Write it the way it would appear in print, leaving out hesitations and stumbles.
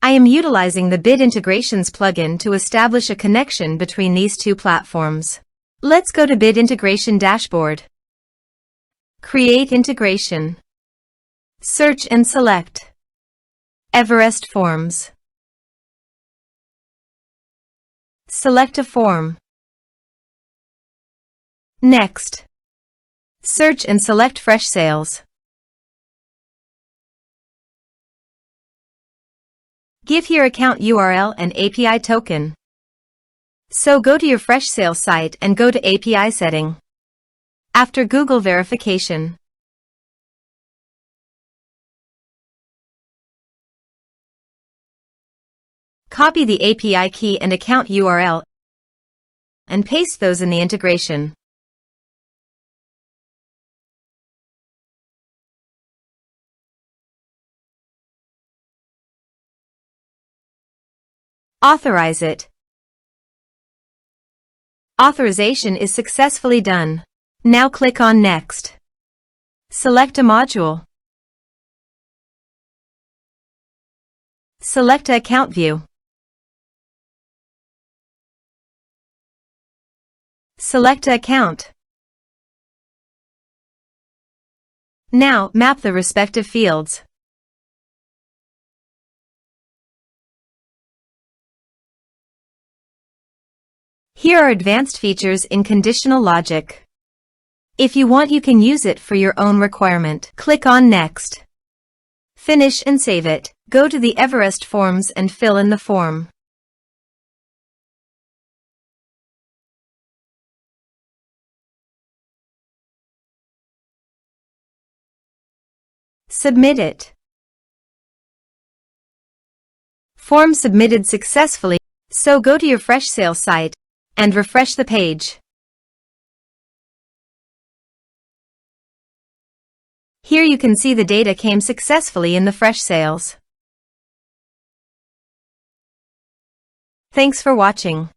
I am utilizing the Bit Integrations plugin to establish a connection between these two platforms. Let's go to Bit Integration Dashboard. Create integration. Search and select Everest Forms. Select a form. Next, search and select Freshsales. Give your account URL and API token. So go to your Freshsales site and go to API setting. After Google verification, copy the API key and account URL and paste those in the integration. Authorize it. Authorization is successfully done. Now click on Next. Select a module. Select Account View. Select Account. Now map the respective fields. Here are advanced features in conditional logic. If you want, you can use it for your own requirement. Click on Next. Finish and save it. Go to the Everest Forms and fill in the form. Submit it. Form submitted successfully. So go to your Freshsales site and refresh the page. Here you can see the data came successfully in the Freshsales. Thanks for watching.